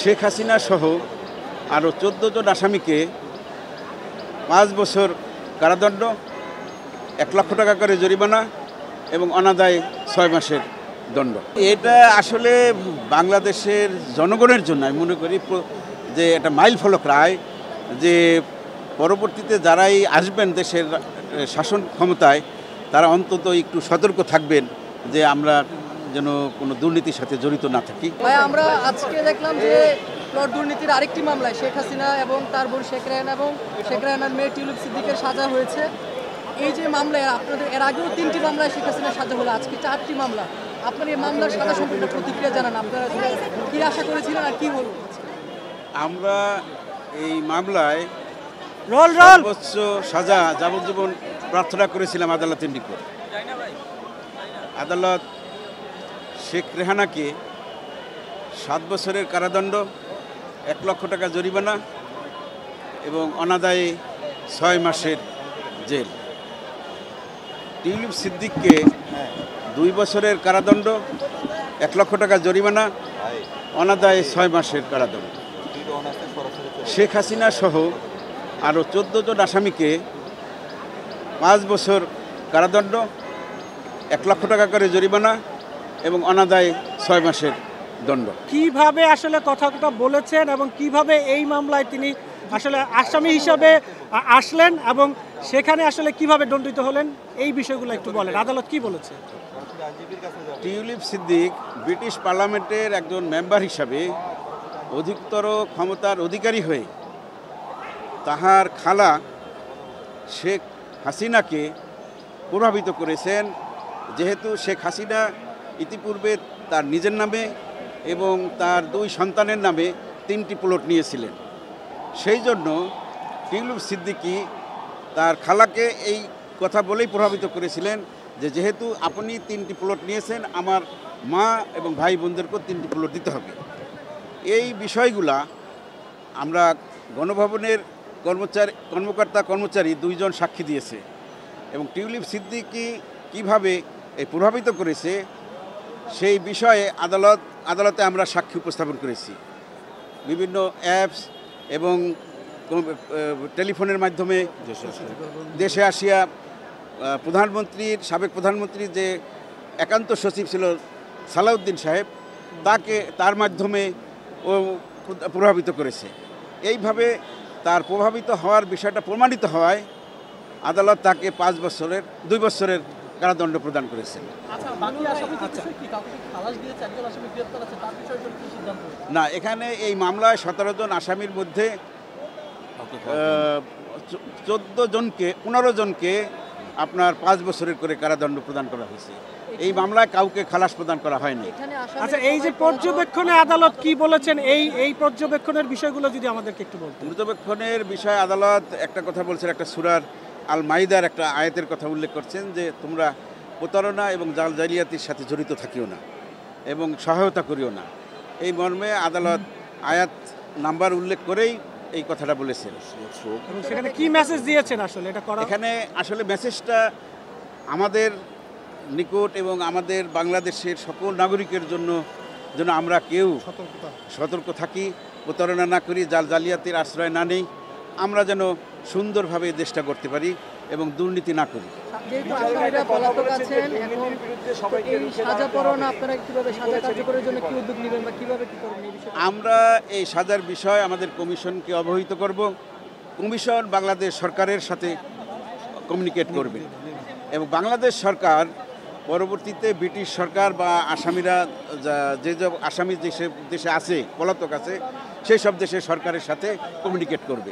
শেখ হাসিনা সহ আরও ১৪ জন আসামিকে ৫ বছর কারাদণ্ড, ১ লক্ষ টাকা করে জরিমানা এবং অনাদায় ৬ মাসের দণ্ড। এটা আসলে বাংলাদেশের জনগণের জন্য আমি মনে করি যে এটা মাইল ফলক রায়, যে পরবর্তীতে যারাই আসবেন দেশের শাসন ক্ষমতায় তারা অন্তত একটু সতর্ক থাকবেন যে আমরা যেন কোনো দুর্নীতির সাথে জড়িত না থাকি। ভাই, আমরা আজকে দেখলাম যে প্লট দুর্নীতির আরেকটি মামলায় শেখ হাসিনা এবং তার বোন শেখ রেহানা এবং শেখ রেহানার মেয়ে টিউলিপ সিদ্দিকের সাজা হয়েছে। এই যে মামলায় আপনাদের এর আগেও 3টি মামলায় শেখ হাসিনার সাজা হলো, আজকে 4টি মামলা। আপনার এই মামলার সাজা সম্পর্কে প্রতিক্রিয়া জানান, আপনারা কী আশা করেছিলেন আর কী বলুন? আমরা এই মামলায় সর্বোচ্চ সাজা যাবজ্জীবন প্রার্থনা করেছিলাম আদালতের নিকট। আদালত শেখ রেহানাকে 7 বছরের কারাদণ্ড, 1 লক্ষ টাকা জরিমানা এবং অনাদায়ে 6 মাসের জেল। টিউলিপ সিদ্দিককে 2 বছরের কারাদণ্ড, 1 লক্ষ টাকা জরিমানা, অনাদায়ে 6 মাসের কারাদণ্ড। শেখ হাসিনা সহ আরও 14 জন আসামিকে 5 বছর কারাদণ্ড, 1 লক্ষ টাকা করে জরিমানা এবং অনাদায়ে 6 মাসের দণ্ড। কিভাবে আসলে কথাটা বলেছেন এবং কিভাবে এই মামলায় তিনি আসলে আসামি হিসাবে আসলেন এবং সেখানে আসলে কিভাবে দণ্ডিত হলেন, এই বিষয়গুলো একটু বলেন। আদালত কি বলেছে? টিউলিপ সিদ্দিক ব্রিটিশ পার্লামেন্টের একজন মেম্বার হিসাবে অধিকতর ক্ষমতার অধিকারী হয়ে তাহার খালা শেখ হাসিনাকে প্রভাবিত করেছেন, যেহেতু শেখ হাসিনা ইতিপূর্বে তার নিজের নামে এবং তার 2 সন্তানের নামে 3টি প্লট নিয়েছিলেন। সেই জন্য টিউলিপ সিদ্দিকী তার খালাকে এই কথা বলেই প্রভাবিত করেছিলেন যে যেহেতু আপনি 3টি প্লট নিয়েছেন, আমার মা এবং ভাই বোনদেরকেও 3টি প্লট দিতে হবে। এই বিষয়গুলা আমরা গণভবনের কর্মকর্তা কর্মচারী 2 জন সাক্ষী দিয়েছে এবং টিউলিপ সিদ্দিকী কীভাবে এই প্রভাবিত করেছে সেই বিষয়ে আদালতে আমরা সাক্ষী উপস্থাপন করেছি। বিভিন্ন অ্যাপস এবং টেলিফোনের মাধ্যমে দেশে আসিয়া প্রধানমন্ত্রীর সাবেক প্রধানমন্ত্রীর যে একান্ত সচিব ছিল সালাউদ্দিন সাহেব, তার মাধ্যমে ও প্রভাবিত করেছে। এইভাবে তার প্রভাবিত হওয়ার বিষয়টা প্রমাণিত হওয়ায় আদালত তাকে 2 বছরের কারাদণ্ড প্রদান করেছেন। না, এখানে এই মামলায় 17 জন আসামির মধ্যে 15 জনকে আপনার 5 বছরের করে কারাদণ্ড প্রদান করা হয়েছে। এই মামলায় কাউকে খালাস প্রদান করা হয়নি। আচ্ছা, এই যে পর্যবেক্ষণে আদালত কি বলেছেন, এই পর্যবেক্ষণের বিষয়গুলো যদি আমাদেরকে একটু বলতেন। পর্যবেক্ষণের বিষয়ে আদালত একটা কথা বলছেন, একটা সূরার আল মাইদার একটা আয়াতের কথা উল্লেখ করছেন যে তোমরা প্রতারণা এবং জালিয়াতির সাথে জড়িত থাকিও না এবং সহায়তা করিও না। এই মর্মে আদালত আয়াত নাম্বার উল্লেখ করেই এই কথাটা বলেছেন। সেখানে কি মেসেজ দিয়েছেন আসলে এটা করা? এখানে আসলে মেসেজটা আমাদের নিকট এবং আমাদের বাংলাদেশের সকল নাগরিকের জন্য যেন আমরা কেউ সতর্ক থাকি, প্রতারণা না করি, জালিয়াতির আশ্রয় না নেই, আমরা যেন সুন্দরভাবে দেশটা করতে পারি এবং দুর্নীতি না করি। আমরা এই সাজার বিষয় আমাদের কমিশনকে অবহিত করব। কমিশন বাংলাদেশ সরকারের সাথে কমিউনিকেট করবে এবং বাংলাদেশ সরকার পরবর্তীতে ব্রিটিশ সরকার বা আসামিরা যে আসামি দেশে আছে, পলাতক আছে, সেই সব দেশের সরকারের সাথে কমিউনিকেট করবে।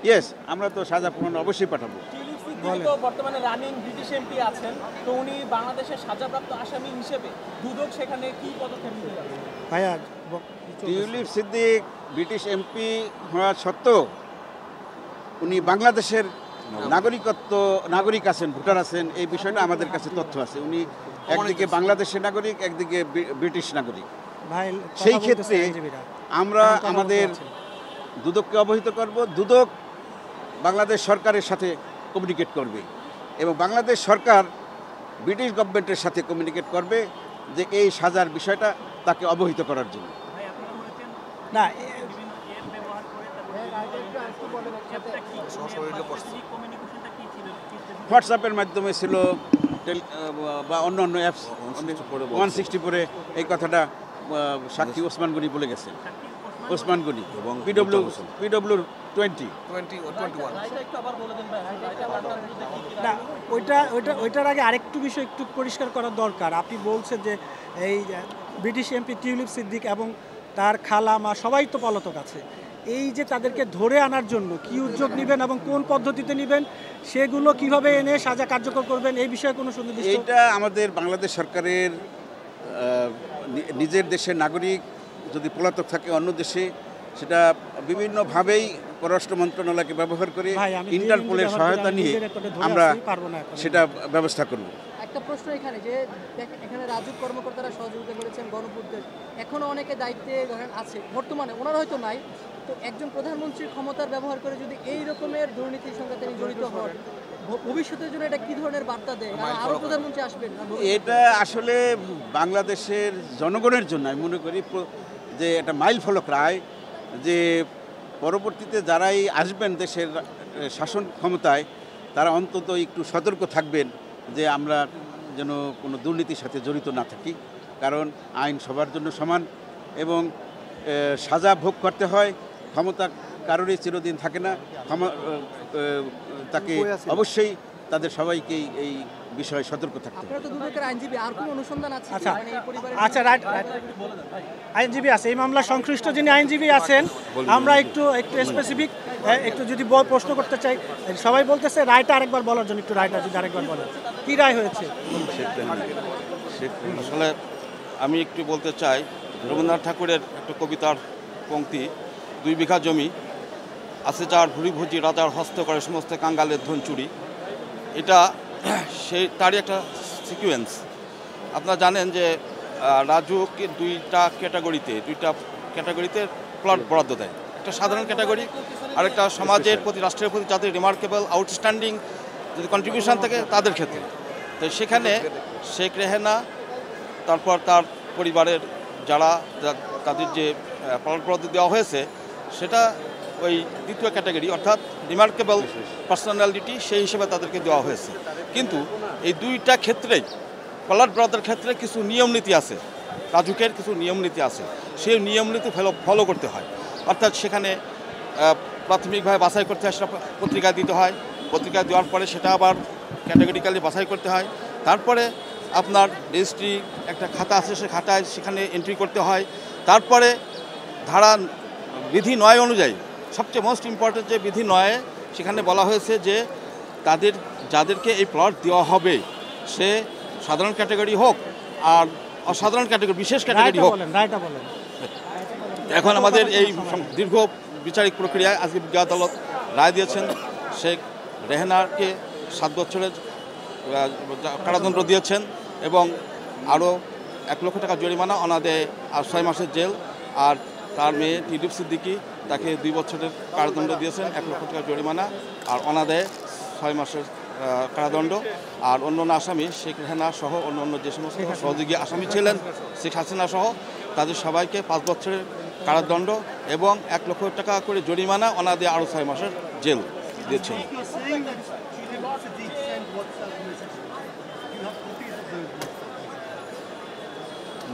ইয়েস, আমরা তো সাজা পূরণ অবশ্যই পাঠাবো। বর্তমানে রানিং ব্রিটিশ এমপি আছেন, তো উনি বাংলাদেশের সাজাপ্রাপ্ত আসামি হিসেবে দুদক সেখানে কি পদক্ষেপ নিতে যাবে? ভাইয়া, টিউলিপ সিদ্দিক ব্রিটিশ এমপি হওয়া সত্ত্বেও উনি বাংলাদেশের নাগরিক আছেন, ভোটার আছেন। এই বিষয়টা আমাদের কাছে তথ্য আছে। উনি একদিকে বাংলাদেশের নাগরিক, একদিকে ব্রিটিশ নাগরিক। সেই ক্ষেত্রে আমরা আমাদের দুদককে অবহিত করব। দুদক বাংলাদেশ সরকারের সাথে কমিউনিকেট করবে এবং বাংলাদেশ সরকার ব্রিটিশ গভর্নমেন্টের সাথে কমিউনিকেট করবে যে এই সাজার বিষয়টা তাকে অবহিত করার জন্য। না হোয়াটসঅ্যাপের মাধ্যমে ছিল বা অন্য অন্য অ্যাপস 160 পরে এই কথাটা সাক্ষী ওসমান গনি বলে গেছেন। ওসমান গনি এবং পিডব্লিউ 20 না ওইটার আগে আরেকটু বিষয় একটু পরিষ্কার করা দরকার। আপনি বলছেন যে এই ব্রিটিশ এমপি টিউলিপ সিদ্দিক এবং তার খালা মা সবাই তো পলাতক আছে, এই যে তাদেরকে ধরে আনার জন্য কি উদ্যোগ নেবেন এবং কোন পদ্ধতিতে নেবেন, সেগুলো কিভাবে এনে সাজা কার্যকর করবেন, এই বিষয়ে কোনো সুনির্দিষ্ট? এইটা আমাদের বাংলাদেশ সরকারের নিজের দেশের নাগরিক যদি পলাতক থাকে অন্য দেশে, সেটা বিভিন্নভাবেই পররাষ্ট্র মন্ত্রণালয়কে ব্যবহার করে ভাই, আমি ইন্টারপোলের সহায়তা নিয়ে আমরা সেটা ব্যবস্থা করব। একটা প্রশ্ন এখানে যে এখানে রাজুক কর্মকর্তারা সহযোগিতা করেছেন গণপূর্তের, এখনো অনেকে দায়িত্বে ধরেন আছে, বর্তমানে ওনারা হয়তো নাই, তো একজন প্রধানমন্ত্রীর ক্ষমতার ব্যবহার করে যদি এই রকমের দুর্নীতির সঙ্গে তিনি জড়িত হন, ভবিষ্যতের জন্য এটা কি ধরনের বার্তা দেয়? আরো প্রধানমন্ত্রী আসবেন না? এটা আসলে বাংলাদেশের জনগণের জন্য আমি মনে করি যে এটা মাইল ফলক রায়, যে পরবর্তীতে যারাই আসবেন দেশের শাসন ক্ষমতায়, তারা অন্তত একটু সতর্ক থাকবেন যে আমরা যেন কোনো দুর্নীতির সাথে জড়িত না থাকি। কারণ আইন সবার জন্য সমান এবং সাজা ভোগ করতে হয়। ক্ষমতা কারোরই চিরদিন থাকে না, তাকে অবশ্যই তাদের সবাইকেই এই বিষয়ে সতর্ক থাকতে হবে। আপনারা তো দুদকের আইনজীবী, আর কোনো অনুসন্ধান আছে? আচ্ছা মানে এই পরিবারের আচ্ছা রাইট আইনজীবী আছে, এই মামলা সংশ্লিষ্ট যিনি আইনজীবী আছেন, আমরা একটু স্পেসিফিক একটু যদি প্রশ্ন করতে চাই। সবাই বলতেছে রায়টা আরেকবার বলার জন্য, একটু রায়টা যদি আরেকবার বলেন, কি রায় হয়েছে? আসলে আমি একটু বলতে চাই, রবীন্দ্রনাথ ঠাকুরের একটা কবিতার পংক্তি, 2 বিঘা জমি আছে যার ভুরি ভুজি রাজার হস্ত করে সমস্ত কাঙ্গালের ধন চুরি, এটা সেই তারই একটা সিকুয়েন্স। আপনারা জানেন যে রাজুকে দুইটা ক্যাটাগরিতে প্লট বরাদ্দ দেয়, একটা সাধারণ ক্যাটাগরি আর একটা সমাজের প্রতি, রাষ্ট্রের প্রতি যাদের রিমার্কেবল আউটস্ট্যান্ডিং যদি কন্ট্রিবিউশন থাকে তাদের ক্ষেত্রে। তো সেখানে শেখ রেহেনা, তারপর তার পরিবারের যারা তাদের যে প্লট বরাদ্দ দেওয়া হয়েছে সেটা ওই দ্বিতীয় ক্যাটাগরি অর্থাৎ রিমার্কেবল পার্সোনালিটি, সেই হিসেবে তাদেরকে দেওয়া হয়েছে। কিন্তু এই দুইটা ক্ষেত্রেই প্লট বরাদ্দের ক্ষেত্রে কিছু নিয়মনীতি আছে, রাজুকের কিছু নিয়মনীতি আছে, সেই নিয়মনীতি ফলো করতে হয়। অর্থাৎ সেখানে প্রাথমিকভাবে বাছাই করতে হয়, সেটা পত্রিকায় দিতে হয়, পত্রিকায় দেওয়ার পরে সেটা আবার ক্যাটাগরিক্যালি বাছাই করতে হয়, তারপরে আপনার রেজিস্ট্রি একটা খাতা আছে, সে খাতায় সেখানে এন্ট্রি করতে হয়, তারপরে ধারা বিধি 9 অনুযায়ী, সবচেয়ে মোস্ট ইম্পর্টেন্ট যে বিধি 9 সেখানে বলা হয়েছে যে যাদেরকে এই প্লট দেওয়া হবে সে সাধারণ ক্যাটাগরি হোক আর অসাধারণ ক্যাটাগরি, বিশেষ ক্যাটাগরি হোক। এখন আমাদের এই দীর্ঘ বিচারিক প্রক্রিয়ায় আজকে বিজ্ঞ আদালত রায় দিয়েছেন, শেখ রেহেনাকে 7 বছরের কারাদণ্ড দিয়েছেন এবং আরও 1 লক্ষ টাকা জরিমানা, অনাদে আর 6 মাসের জেল। আর তার মেয়ে টিউলিপ সিদ্দিকি, তাকে 2 বছরের কারাদণ্ড দিয়েছেন, 1 লক্ষ টাকা জরিমানা আর অনাদায়ে 6 মাসের কারাদণ্ড। আর অন্য আসামি শেখ রেহেনা সহ অন্য যে সমস্ত সহযোগী আসামি ছিলেন, শেখ হাসিনা সহ, তাদের সবাইকে 5 বছরের কারাদণ্ড এবং 1 লক্ষ টাকা করে জরিমানা, অনাদায়ে আরও 6 মাসের জেল দিয়েছেন।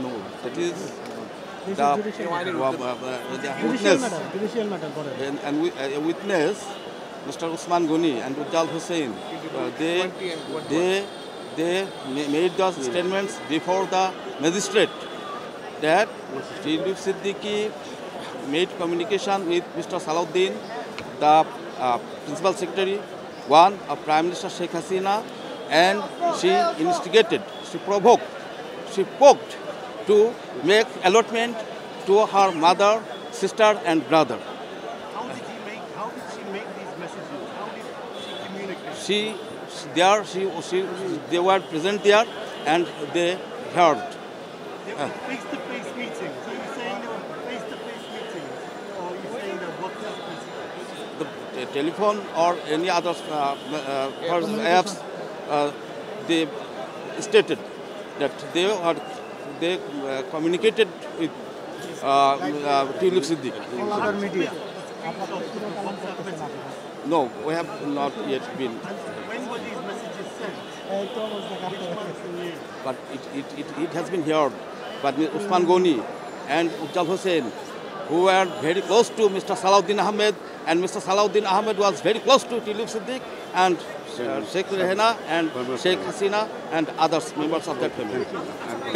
No, that is the witness, Mr. Usman Goni and Ujjal Hussain, they made those statements before the magistrate that Tirlip Siddiqui made communication with Mr. Salahuddin, the principal secretary, one of Prime Minister Sheikh Hasina, and she instigated, she provoked, she poked to make allotment to her mother, sister and brother. How did she make these messages? How did she communicate? They were present there and they heard. They were face-to-face meetings. So you're saying they were face-to-face meetings, or you're saying they were WhatsApp meetings? The telephone or any other apps, they stated that they communicated with tulip Siddique. other media? No, we have not yet been, When were these messages sent? but it has been heard by Usman Ghani and Ujjal Hussain, who were very close to Mr. Salahuddin Ahmed, and Mr. Salahuddin Ahmed was very close to Tulip Siddiq and Sheikh Rehana and Sheikh Hasina and others members of that family.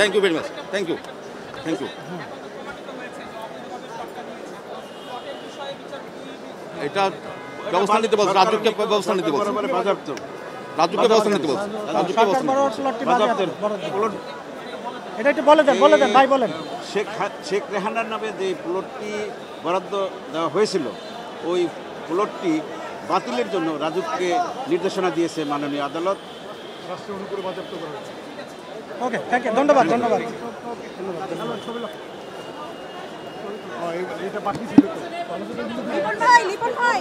Thank you very much. Thank you. Thank you. এটা ব্যবস্থা নিতে বলছে, রাজুকে ব্যবস্থা নিতে বলছে, বাজেয়াপ্ত রাজুকে ব্যবস্থা নিতে বলছে, রাজুকে সরকার ব্যবস্থা বড় নিতে বলছে। প্লটটি বরাদ্দ। এটা একটু বলে দেন ভাই বলেন। শেখ রেহানার নামে যে প্লটটি বরাদ্দ দেওয়া হয়েছিল, ওই প্লটটি বাতিলের জন্য রাজুককে নির্দেশনা দিয়েছে মাননীয় আদালত। ওকে, থ্যাংক ইউ, ধন্যবাদ। লিপন ভাই